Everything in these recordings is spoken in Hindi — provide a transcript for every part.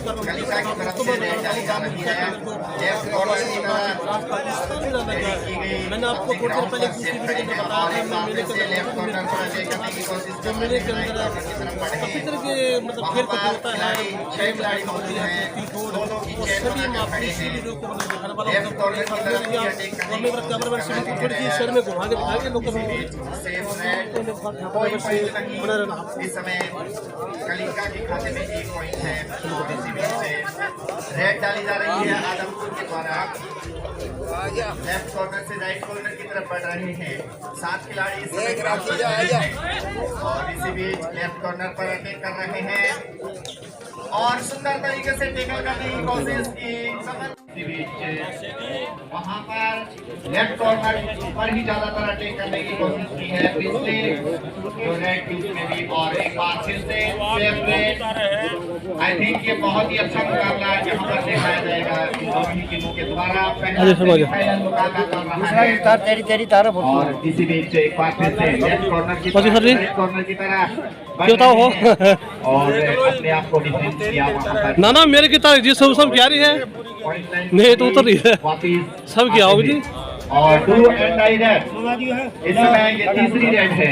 कलिंगा की तरफ से रेड डाली जा रही है। लेफ्ट कॉर्नर की तरफ मैंने आपको थोड़ी देर पहले दूसरी वीडियो में बताया था, मैं मेले के लेफ्ट कॉर्नर पर अटैक करने की कोशिश जो मेले के अंदर काफी तरह के मतलब खेल होता है, 6 खिलाड़ी मौजूद हैं, दोनों की चेन सभी बना आप के खड़े इसी हैं। वीडियो को मतलब दिखाने वाला लेफ्ट कॉर्नर की तरफ भी अटैक और करने मेरा कैमरामैन से थोड़ी सी शहर में घुमा के दिखाएंगे लोग सेफ रेड कोई पॉइंट नहीं। इस समय कलिंगा के खाते में 1 पॉइंट है। और इसी बीच से रेड डाली जा रही है आदमपुर के द्वारा। लेफ्ट कॉर्नर से राइट कॉर्नर की तरफ बढ़ रहे हैं 7 खिलाड़ी इस समय ग्राउंड पर हैं। और इसी बीच लेफ्ट कॉर्नर पर अटैक कर रहे हैं और सुंदर तरीके से टैकल करने की कोशिश की। इसी बीच वहां पर लेफ्ट कॉर्नर पर ही ज्यादातर अटैक करने की कोशिश की है पिछले जो रेड टीम में भी। और एक बार फिर से आई थिंक ये बहुत ही अच्छा मुकाबला यहाँ पर दिखाया जाएगा दोनों ही टीमों के द्वारा। पहला सेमीफाइनल मुकाबला चल रहा है और इसी बीच एक बार फिर से लेफ्ट कॉर्नर की तरफ राइट कॉर्नर की तरफ और अपने आप को डिफेंस किया वहाँ पर। ना मेरे की तरह जी सब क्या रही है नहीं तो उतर रही है सब क्या होगी जी। और 2 एंड रेड इस समय ये तीसरी रेड है।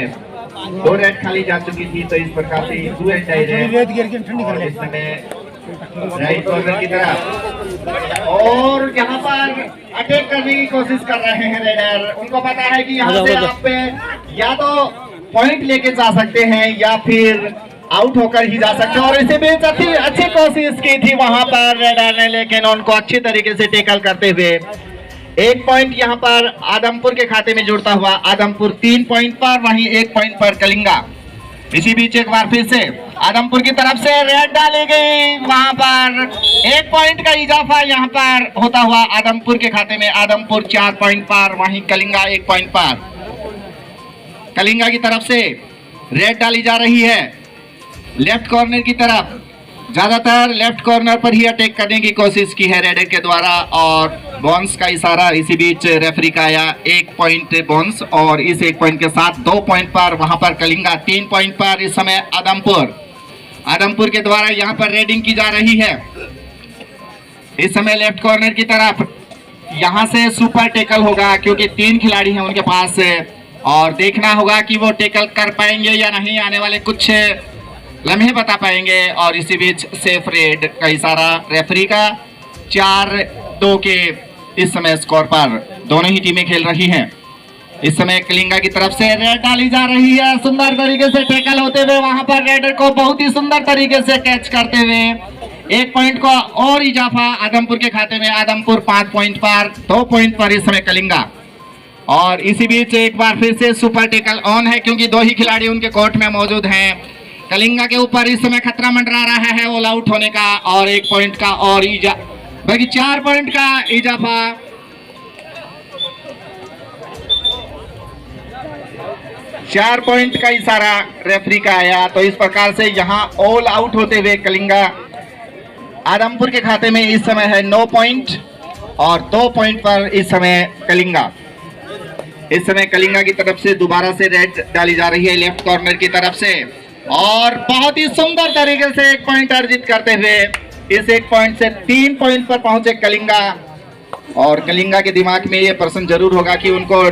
2 रेड खाली जा चुकी थी तो इस प्रकार से 2 एंड रेड है। और इस समय राइट कॉर्नर की तरफ और यहाँ पर अटैक करने की कोशिश कर रहे हैं रेडर। उनको पता है कि यहाँ से आप या तो पॉइंट लेके जा सकते हैं या फिर आउट होकर ही जा सकते हैं। और इसी बीच अच्छी कोशिश की थी वहां पर रेडर ने, लेकिन उनको अच्छी तरीके से टैकल करते हुए 1 पॉइंट यहां पर आदमपुर के खाते में जुड़ता हुआ। आदमपुर 3 पॉइंट पर, वहीं 1 पॉइंट पर कलिंगा। इसी बीच एक बार फिर से आदमपुर की तरफ से रेड डाली गई, वहां पर 1 पॉइंट का इजाफा यहां पर होता हुआ आदमपुर के खाते में। आदमपुर 4 पॉइंट पर, वहीं कलिंगा 1 पॉइंट पर। कलिंगा की तरफ से रेड डाली जा रही है लेफ्ट कॉर्नर की तरफ। ज्यादातर लेफ्ट कॉर्नर पर ही अटैक करने की कोशिश की है रेडर के द्वारा और बॉन्स का इशारा इसी बीच रेफरी का आया। 1 पॉइंट बॉन्स और इस 1 पॉइंट के साथ 2 पॉइंट पर वहां पर कलिंगा 3 पॉइंट पर। इस समय आदमपुर के द्वारा यहां पर रेडिंग की जा रही है। इस समय लेफ्ट कॉर्नर की तरफ यहां से सुपर टैकल होगा क्योंकि 3 खिलाड़ी हैं उनके पास और देखना होगा कि वो टैकल कर पाएंगे या नहीं। आने वाले कुछ लम्हे बता पाएंगे। और इसी बीच सेफ रेड का इशारा रेफरी का। 4-2 के इस समय स्कोर पर दोनों ही टीमें खेल रही हैं। इस समय कलिंगा की तरफ से रेड डाली जा रही है, सुंदर तरीके से टैकल होते हुए वहां पर रेडर को बहुत ही सुंदर तरीके से कैच करते हुए 1 पॉइंट को और इजाफा आदमपुर के खाते में। आदमपुर 5 पॉइंट पर, 2 पॉइंट पर इस समय कलिंगा। और इसी बीच एक बार फिर से सुपर टैकल ऑन है क्योंकि 2 ही खिलाड़ी उनके कोर्ट में मौजूद हैं। कलिंगा के ऊपर इस समय खतरा मंडरा रहा है ऑल आउट होने का और 1 पॉइंट का और बल्कि 4 पॉइंट का इजाफा। 4 पॉइंट का इशारा रेफरी का आया तो इस प्रकार से यहां ऑल आउट होते हुए कलिंगा आदमपुर के खाते में इस समय है 9 पॉइंट और 2 पॉइंट पर इस समय कलिंगा। इस समय कलिंगा की तरफ से दोबारा से रेड डाली जा रही है लेफ्ट कॉर्नर की तरफ से और बहुत ही सुंदर तरीके से 1 पॉइंट अर्जित करते हुए इस 1 पॉइंट से 3 पॉइंट पर पहुंचे कलिंगा। और कलिंगा के दिमाग में ये प्रश्न जरूर होगा कि उनको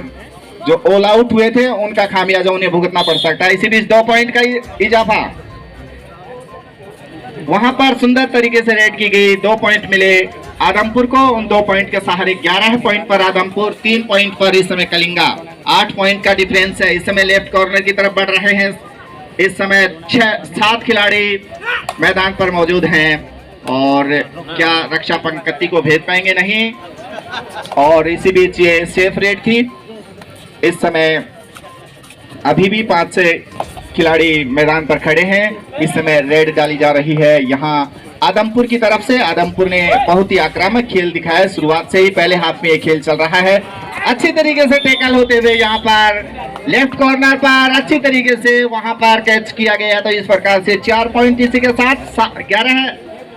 जो ऑल आउट हुए थे उनका खामियाजा उन्हें भुगतना पड़ सकता है। इसी बीच 2 पॉइंट का इजाफा वहां पर सुंदर तरीके से रेड की गई। 2 पॉइंट मिले आदमपुर को। उन 2 पॉइंट के सहारे 11 पॉइंट पर आदमपुर, 3 पॉइंट पर इस समय कलिंगा। 8 पॉइंट का डिफरेंस है। इस समय लेफ्ट कॉर्नर की तरफ बढ़ रहे हैं। इस समय 7 खिलाड़ी मैदान पर मौजूद हैं और क्या रक्षा पंक्ति को भेद पाएंगे? नहीं। और इसी बीच ये सेफ रेड थी। इस समय अभी भी 5-6 खिलाड़ी मैदान पर खड़े हैं। इस समय रेड डाली जा रही है यहाँ आदमपुर की तरफ से। आदमपुर ने बहुत ही आक्रामक खेल दिखाया शुरुआत से ही। पहले हाफ में ये खेल चल रहा है। अच्छी तरीके से टैकल होते हुए यहाँ पर लेफ्ट कॉर्नर पर अच्छी तरीके से वहां पर कैच किया गया। तो इस प्रकार से 4 पॉइंट इसी के साथ 11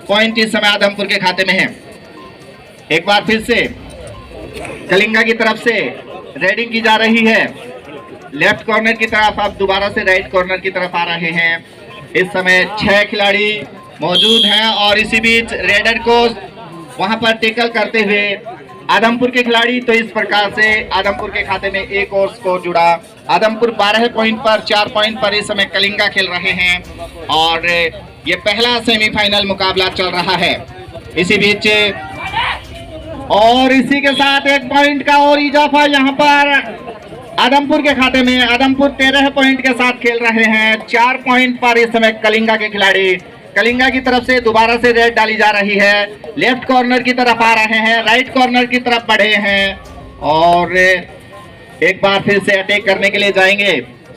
पॉइंट इस समय आदमपुर के खाते में है। एक बार फिर से कलिंगा की तरफ से रेडिंग की जा रही है लेफ्ट कॉर्नर की तरफ। अब दोबारा से राइट कॉर्नर की तरफ आ रहे हैं। इस समय 6 खिलाड़ी मौजूद हैं और इसी बीच रेडर को वहां पर टेकल करते हुए आदमपुर के खिलाड़ी। तो इस प्रकार से आदमपुर के खाते में एक और स्कोर जुड़ा। आदमपुर 12 पॉइंट पर, 4 पॉइंट पर इस समय कलिंगा खेल रहे हैं और ये पहला सेमीफाइनल मुकाबला चल रहा है। इसी बीच और इसी के साथ 1 पॉइंट का और इजाफा यहाँ पर आदमपुर के खाते में। आदमपुर 13 पॉइंट के साथ खेल रहे हैं। 4 पॉइंट पर इस समय कलिंगा के खिलाड़ी। कलिंगा की तरफ से दोबारा से रेड डाली जा रही है। लेफ्ट कॉर्नर की तरफ आ रहे हैं, राइट कॉर्नर की तरफ बढ़े हैं और एक बार फिर से अटैक करने के लिए जाएंगे।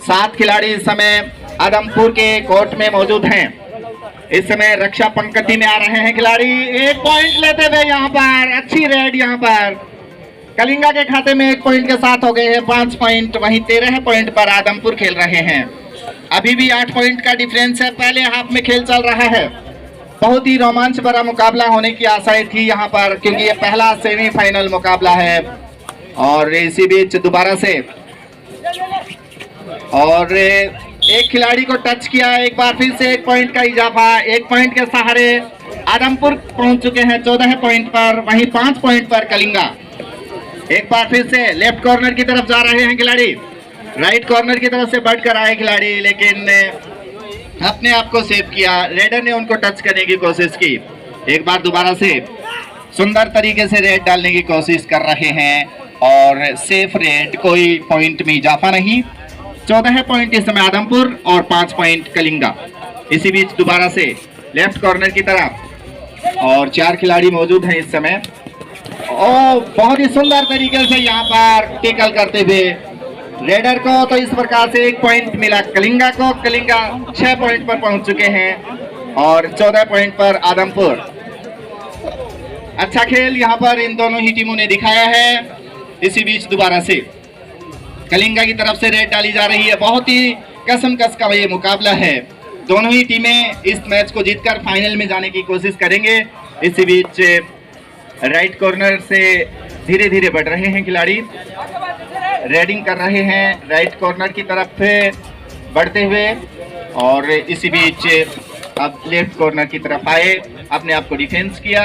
7 खिलाड़ी इस समय आदमपुर के कोर्ट में मौजूद हैं। इस समय रक्षा पंक्ति में आ रहे हैं खिलाड़ी। 1 पॉइंट लेते हुए यहाँ पर अच्छी रेड यहाँ पर कलिंगा के खाते में 1 पॉइंट के साथ हो गए हैं 5 पॉइंट। वहीं 13 पॉइंट पर आदमपुर खेल रहे हैं। अभी भी 8 पॉइंट का डिफरेंस है। पहले हाफ में खेल चल रहा है। बहुत ही रोमांच भरा मुकाबला होने की आशाएं थी यहाँ पर, क्योंकि ये पहला सेमीफाइनल मुकाबला है। और इसी बीच दोबारा से और एक खिलाड़ी को टच किया। एक बार फिर से 1 पॉइंट का इजाफा। 1 पॉइंट के सहारे आदमपुर पहुंच चुके हैं 14 पॉइंट पर, वहीं 5 पॉइंट पर कलिंगा। एक बार फिर से लेफ्ट कॉर्नर की तरफ जा रहे हैं खिलाड़ी। राइट कॉर्नर की तरफ से बढ़कर आए खिलाड़ी, लेकिन अपने आप को सेव किया। रेडर ने उनको टच करने की कोशिश की। एक बार दोबारा से सुंदर तरीके से रेड डालने की कोशिश कर रहे हैं और सेफ रेड, कोई पॉइंट में इजाफा नहीं। 14 पॉइंट इस समय आदमपुर और 5 पॉइंट कलिंगा। इसी बीच दोबारा से लेफ्ट कॉर्नर की तरफ और 4 खिलाड़ी मौजूद हैं इस समय और बहुत ही सुंदर तरीके से यहाँ पर टेकल करते हुए रेडर को। तो इस प्रकार से 1 पॉइंट मिला कलिंगा को। कलिंगा 6 पॉइंट पर पहुंच चुके हैं और 14 पॉइंट पर आदमपुर। अच्छा खेल यहाँ पर इन दोनों ही टीमों ने दिखाया है। इसी बीच दोबारा से कलिंगा की तरफ से रेड डाली जा रही है। बहुत ही कसमकस का ये मुकाबला है। दोनों ही टीमें इस मैच को जीतकर फाइनल में जाने की कोशिश करेंगे। इसी बीच राइट कॉर्नर से धीरे धीरे बढ़ रहे हैं खिलाड़ी, रेडिंग कर रहे हैं राइट कॉर्नर की तरफ बढ़ते हुए और इसी बीच अब लेफ्ट कॉर्नर की तरफ आए, अपने आप को डिफेंस किया,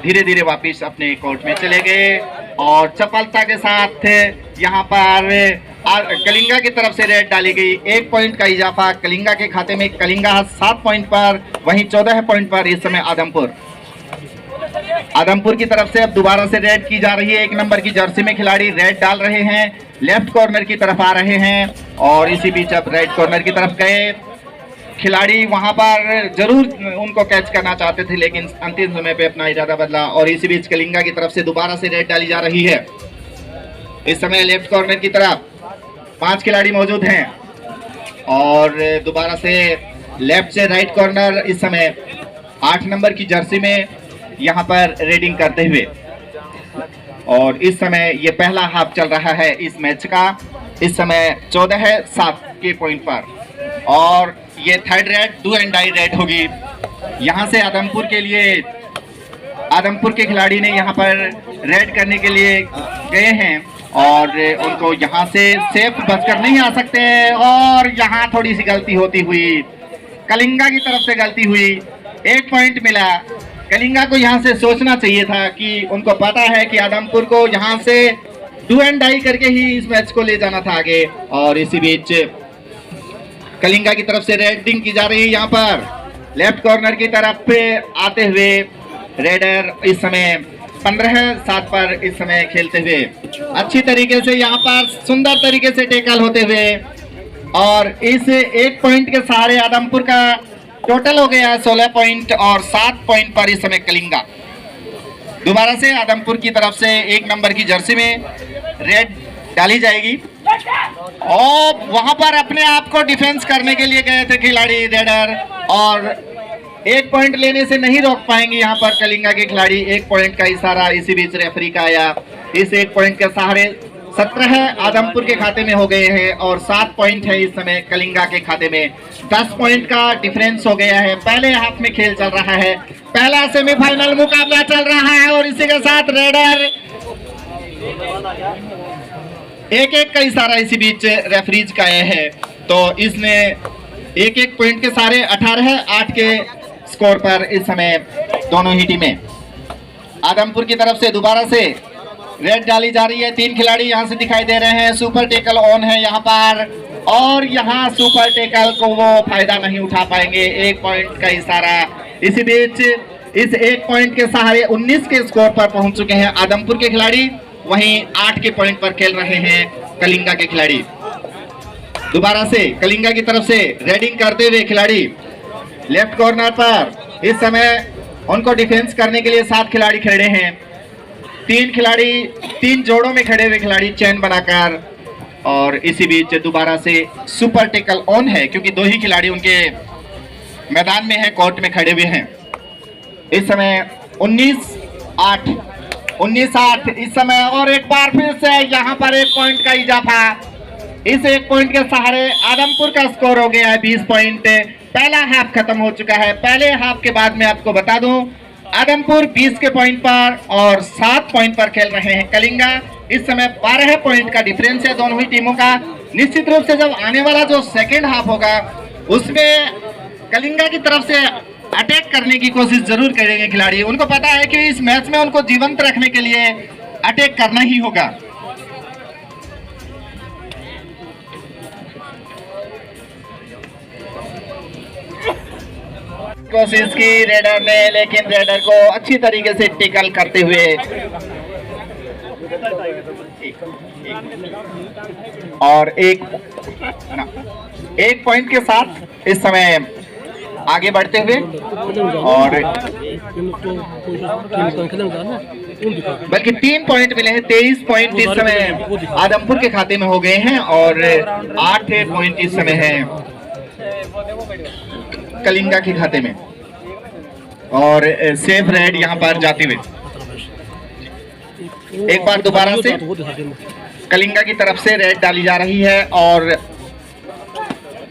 धीरे धीरे वापस अपने कोर्ट में चले गए और चपलता के साथ यहाँ पर कलिंगा की तरफ से रेड डाली गई। 1 पॉइंट का इजाफा कलिंगा के खाते में। कलिंगा 7 पॉइंट पर, वहीं 14 पॉइंट पर इस समय आदमपुर की तरफ से अब दोबारा से रेड की जा रही है। 1 नंबर की जर्सी में खिलाड़ी रेड डाल रहे हैं, लेफ्ट कॉर्नर की तरफ आ रहे हैं और इसी बीच अब राइट कॉर्नर की तरफ गए खिलाड़ी। वहां पर जरूर उनको कैच करना चाहते थे, लेकिन अंतिम समय पे अपना इरादा बदला और इसी बीच कलिंगा की तरफ से दोबारा से रेड डाली जा रही है। इस समय लेफ्ट कॉर्नर की तरफ 5 खिलाड़ी मौजूद हैं और दोबारा से लेफ्ट से राइट कॉर्नर इस समय 8 नंबर की जर्सी में यहाँ पर रेडिंग करते हुए और इस समय ये पहला हाफ चल रहा है इस मैच का। इस समय 14-7 के पॉइंट पर और ये third raid, do and die raid होगी। यहाँ से आदमपुर के लिए, आदमपुर के खिलाड़ी ने यहाँ पर रेड करने के लिए गए हैं और उनको यहाँ से सेफ बचकर नहीं आ सकते और यहाँ थोड़ी सी गलती होती हुई कलिंगा की तरफ से गलती हुई। 1 पॉइंट मिला। कलिंगा को यहाँ से सोचना चाहिए था कि उनको पता है कि आदमपुर को यहाँ से डू एंड डाई करके ही इस मैच को ले जाना था आगे। और इसी बीच कलिंगा की तरफ से रेडिंग की जा रही है। यहाँ पर लेफ्ट कॉर्नर की तरफ आते हुए रेडर इस समय 15-7 पर इस समय खेलते हुए अच्छी तरीके से यहाँ पर सुंदर तरीके से टेकल होते हुए और इस 1 पॉइंट के सहारे आदमपुर का टोटल हो गया 16 पॉइंट और 7 पॉइंट पर इस समय कलिंगा। दोबारा से आदमपुर की तरफ से 1 नंबर की जर्सी में रेड डाली जाएगी और वहां पर अपने आप को डिफेंस करने के लिए गए थे खिलाड़ी रेडर और 1 पॉइंट लेने से नहीं रोक पाएंगे यहाँ पर कलिंगा के खिलाड़ी। 1 पॉइंट का इशारा इसी बीच रेफरी का आया। इस 1 पॉइंट के सहारे 17 आदमपुर के खाते में हो गए हैं और 7 पॉइंट है इस समय कलिंगा के खाते में। 10 पॉइंट का डिफरेंस हो गया है। पहले हाफ में खेल चल रहा है, पहला सेमीफाइनल मुकाबला चल रहा है और इसी के साथ रेडर 1-1 का इशारा इसी बीच रेफरीज का आया है। तो इसने 1-1 पॉइंट के सारे 18-8 के स्कोर पर इस समय दोनों ही टीमें। आदमपुर की तरफ से दोबारा से रेड डाली जा रही है। 3 खिलाड़ी यहां से दिखाई दे रहे हैं। सुपर टेकल ऑन है यहां पर, और यहां सुपर टेकल को वो फायदा नहीं उठा पाएंगे। 1 पॉइंट का इशारा। इसी बीच इस 1 पॉइंट के सहारे 19 के स्कोर पर पहुंच चुके हैं आदमपुर के खिलाड़ी, वहीं 8 के पॉइंट पर खेल रहे हैं कलिंगा के खिलाड़ी। दोबारा से कलिंगा की तरफ से रेडिंग करते हुए खिलाड़ी लेफ्ट कॉर्नर पर। इस समय उनको डिफेंस करने के लिए 7 खिलाड़ी खड़े हैं। 3 खिलाड़ी 3 जोड़ों में खड़े हुए खिलाड़ी चैन बनाकर, और इसी बीच दोबारा से सुपर टेकल ऑन है क्योंकि 2 ही खिलाड़ी उनके मैदान में हैं, कोर्ट में खड़े हुए हैं। इस समय 19-8 इस समय, और एक बार फिर से यहाँ पर 1 पॉइंट का इजाफा। इस 1 पॉइंट के सहारे आदमपुर का स्कोर हो गया है 20 पॉइंट। पहला हाफ खत्म हो चुका है। पहले हाफ के बाद मैं आपको बता दूं, आदमपुर 20 के पॉइंट पर और 7 पॉइंट पर खेल रहे हैं कलिंगा। इस समय 12 पॉइंट का डिफरेंस है दोनों ही टीमों का। निश्चित रूप से जब आने वाला जो सेकेंड हाफ होगा उसमें कलिंगा की तरफ से अटैक करने की कोशिश जरूर करेंगे खिलाड़ी। उनको पता है कि इस मैच में उनको जीवंत रखने के लिए अटैक करना ही होगा। कोशिश की रेडर ने, लेकिन रेडर को अच्छी तरीके से टिकल करते हुए और एक पॉइंट के साथ इस समय आगे बढ़ते हुए, और बल्कि 3 पॉइंट मिले हैं। 23 पॉइंट इस समय आदमपुर के खाते में हो गए हैं और 8 पॉइंट इस समय है कलिंगा के खाते में। और सेफ रेड यहां पर जाते हुए एक बार दोबारा से कलिंगा की तरफ से रेड डाली जा रही है, और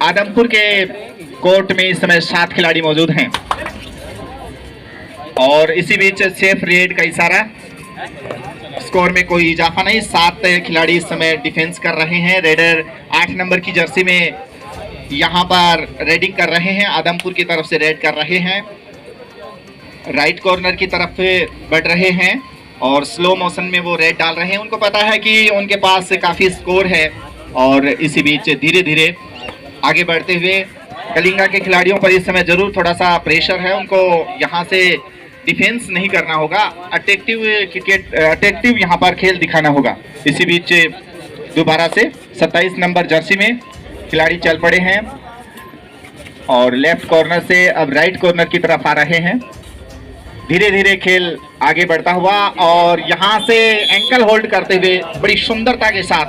आदमपुर के कोर्ट में इस समय 7 खिलाड़ी मौजूद हैं। और इसी बीच सेफ रेड का इशारा। स्कोर में कोई इजाफा नहीं। 7 खिलाड़ी इस समय डिफेंस कर रहे हैं। रेडर 8 नंबर की जर्सी में यहाँ पर रेडिंग कर रहे हैं। आदमपुर की तरफ से रेड कर रहे हैं। राइट कॉर्नर की तरफ बढ़ रहे हैं और स्लो मोशन में वो रेड डाल रहे हैं। उनको पता है कि उनके पास काफ़ी स्कोर है, और इसी बीच धीरे धीरे आगे बढ़ते हुए कलिंगा के खिलाड़ियों पर इस समय जरूर थोड़ा सा प्रेशर है। उनको यहाँ से डिफेंस नहीं करना होगा, अटैक्टिव क्रिकेट, अटैक्टिव यहाँ पर खेल दिखाना होगा। इसी बीच दोबारा से 27 नंबर जर्सी में खिलाड़ी चल पड़े हैं और लेफ्ट कॉर्नर से अब राइट कॉर्नर की तरफ आ रहे हैं। धीरे धीरे खेल आगे बढ़ता हुआ, और यहाँ से एंकल होल्ड करते हुए बड़ी सुंदरता के साथ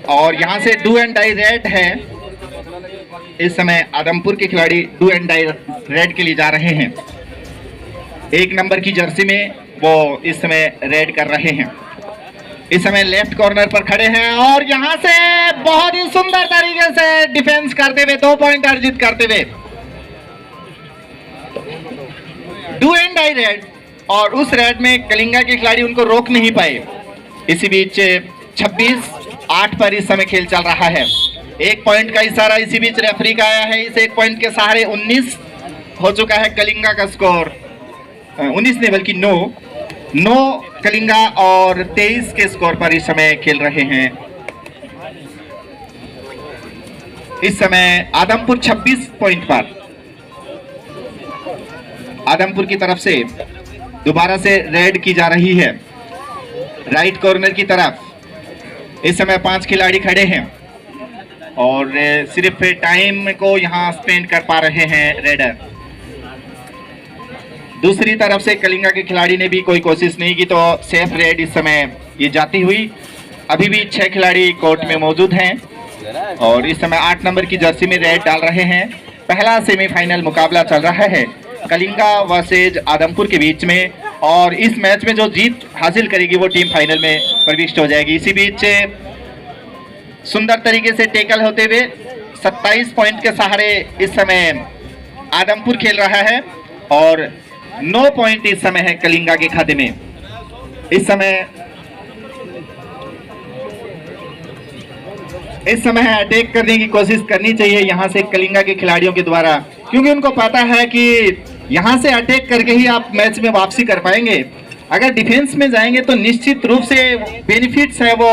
और यहाँ से डू एंड डाई रेड है। इस समय आदमपुर के खिलाड़ी डू एंड डाई रेड के लिए जा रहे हैं। 1 नंबर की जर्सी में वो इस समय रेड कर रहे हैं। इस समय लेफ्ट कॉर्नर पर खड़े हैं और यहाँ से बहुत ही सुंदर तरीके से डिफेंस करते हुए 2 पॉइंट अर्जित करते हुए डू एंड डाई रेड, और उस रेड में कलिंगा के खिलाड़ी उनको रोक नहीं पाए। इसी बीच 26-8 पर इस समय खेल चल रहा है। 1 पॉइंट का इशारा इसी बीच रेफरी का आया है। इस 1 पॉइंट के सहारे 19 हो चुका है कलिंगा का स्कोर। 19 नहीं बल्कि 9 कलिंगा और 23 के स्कोर पर इस समय खेल रहे हैं। इस समय आदमपुर 26 पॉइंट पर। आदमपुर की तरफ से दोबारा से रेड की जा रही है राइट कॉर्नर की तरफ। इस समय 5 खिलाड़ी खड़े हैं और सिर्फ टाइम को यहां स्पेंड कर पा रहे हैं रेडर। दूसरी तरफ से कलिंगा के खिलाड़ी ने भी कोई कोशिश नहीं की, तो सेफ रेड इस समय ये जाती हुई। अभी भी 6 खिलाड़ी कोर्ट में मौजूद हैं और इस समय 8 नंबर की जर्सी में रेड डाल रहे हैं। पहला सेमीफाइनल मुकाबला चल रहा है कलिंगा वर्सेज आदमपुर के बीच में, और इस मैच में जो जीत हासिल करेगी वो टीम फाइनल में प्रविष्ट हो जाएगी। इसी बीच सुंदर तरीके से टेकल होते हुए 27 पॉइंट के सहारे इस समय आदमपुर खेल रहा है और 9 पॉइंट इस समय है कलिंगा के खाते में। इस समय अटैक करने की कोशिश करनी चाहिए यहाँ से कलिंगा के खिलाड़ियों के द्वारा, क्योंकि उनको पता है कि यहाँ से अटैक करके ही आप मैच में वापसी कर पाएंगे। अगर डिफेंस में जाएंगे तो निश्चित रूप से बेनिफिट्स है वो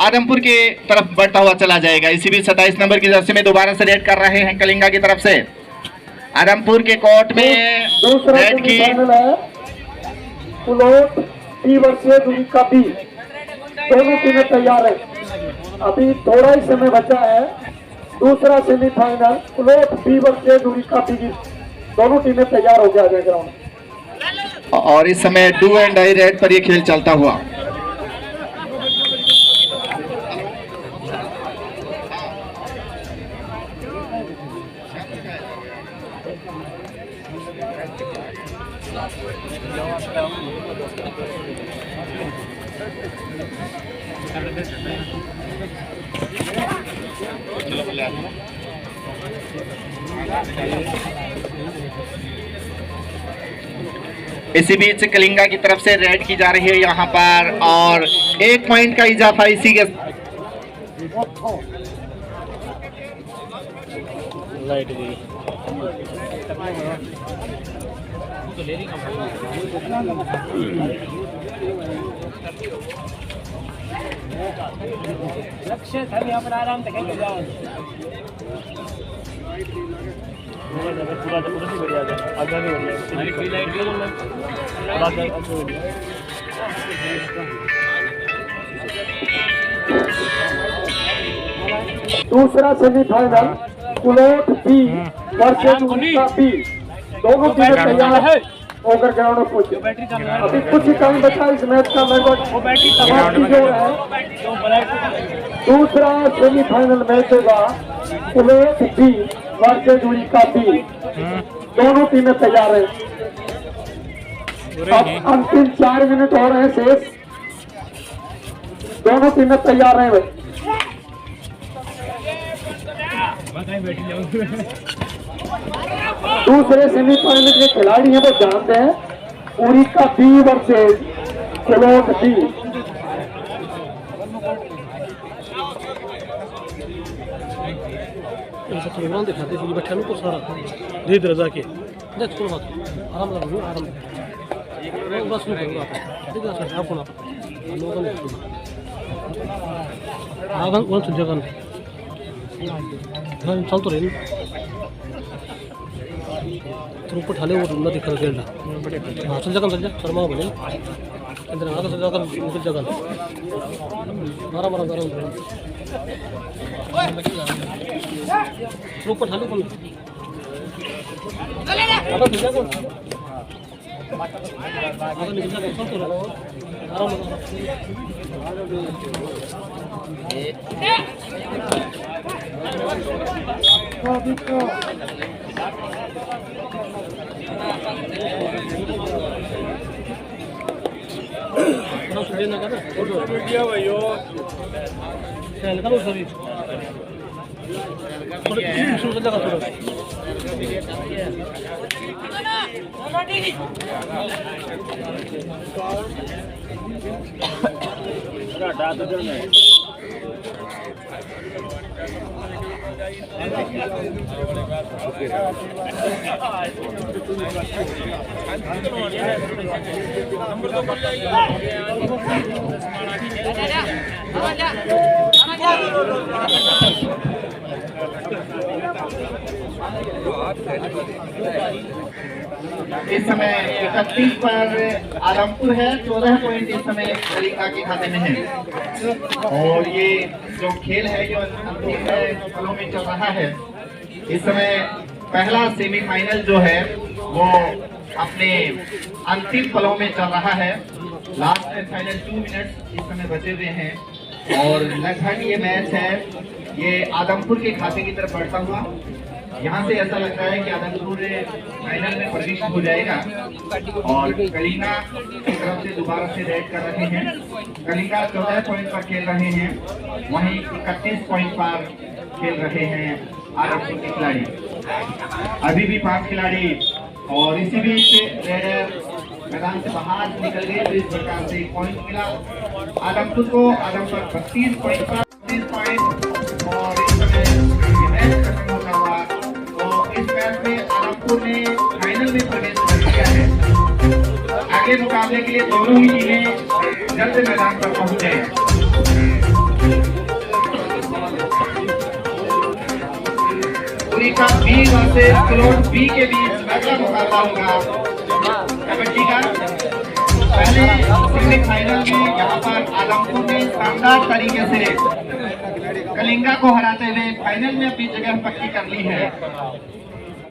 आदमपुर के तरफ बढ़ता हुआ चला जाएगा। इसी बीच 27 नंबर की जर्सी में दोबारा से रेड कर रहे हैं कलिंगा की तरफ से। आदमपुर के कोर्ट में रेड की दोनों टीमें तैयार है। अभी थोड़ा ही समय बचा है। दूसरा semifinal plot B versus Orissa P, दोनों टीमें तैयार हो गया ग्राउंड। और इस समय डू एंड डाई रेड पर ये खेल चलता हुआ। इसी बीच कलिंगा की तरफ से रेड की जा रही है यहाँ पर, और 1 पॉइंट का इजाफा इसी के लक्ष्य था यहाँ पर आराम से खेल जाओ। दूसरा semifinal plot B versus Orissa P, दोनों टीमें तैयार है होकर ग्राउंड में पहुंचे। अभी कुछ ही टाइम बचा इस मैच का, लगभग समाप्ति जो है। दूसरा सेमीफाइनल मैच होगा plot B versus Orissa P, दोनों टीमें तैयार है। अब अंतिम 4 मिनट हो रहे हैं शेष, दोनों टीमें तैयार है। दूसरे सेमीफाइनल के खिलाड़ी हैं वो जानते हैं, Orissa B versus plot B. Programme दिखाते थे बच्चा को सारा धीरे धीरे जाके देख सुनो बात आराम लगा आराम बस में देख आपको ना लोगों ने आगन कौन सी जगह चल तो रही ऊपर ठाले वो रूम दिखा खेलना। हाँ चल जगह शर्मा बने अंदर आगे से जाकर निकल जगह मारा मारा मारा ऊपर ठाले कौन आगे से जाकर आगे निकल जाकर चल तो आराम इस समय 31 पर आदमपुर है, 14 पॉइंट इस समय कलिंगा के खाते में है। और ये जो खेल है जो अंतिम फलों में चल रहा है, इस समय पहला सेमीफाइनल जो है वो अपने अंतिम फलों में चल रहा है। लास्ट एंड फाइनल 2 मिनट इस समय बचे हुए हैं और लगभग ये मैच है ये आदमपुर के खाते की तरफ बढ़ता हुआ। यहाँ से ऐसा लगता है कि आदमपुर फाइनल में प्रवेश हो जाएगा और कलिंगा की तरफ से दोबारा से रेड कर रहे हैं। कलिंगा 14 पॉइंट पर खेल रहे हैं, वहीं 31 पॉइंट पर खेल रहे हैं आदमपुर के खिलाड़ी। अभी भी 5 खिलाड़ी और इसी बीच रेडर मैदान से बाहर निकल गए, तो इस प्रकार से 1 पॉइंट मिला आदमपुर को। आदमपुर 32 पॉइंट पर 30 पॉइंट अगले मुकाबले के लिए दोनों ही टीमें जल्द मैदान पर पहुंचे। Orissa B versus plot B के बीच पहला मुकाबला होगा कबड्डी का। पहले सेमीफाइनल में यहाँ पर आलमपुर ने शानदार तरीके से कलिंगा को हराते हुए फाइनल में अपनी जगह पक्की कर ली है।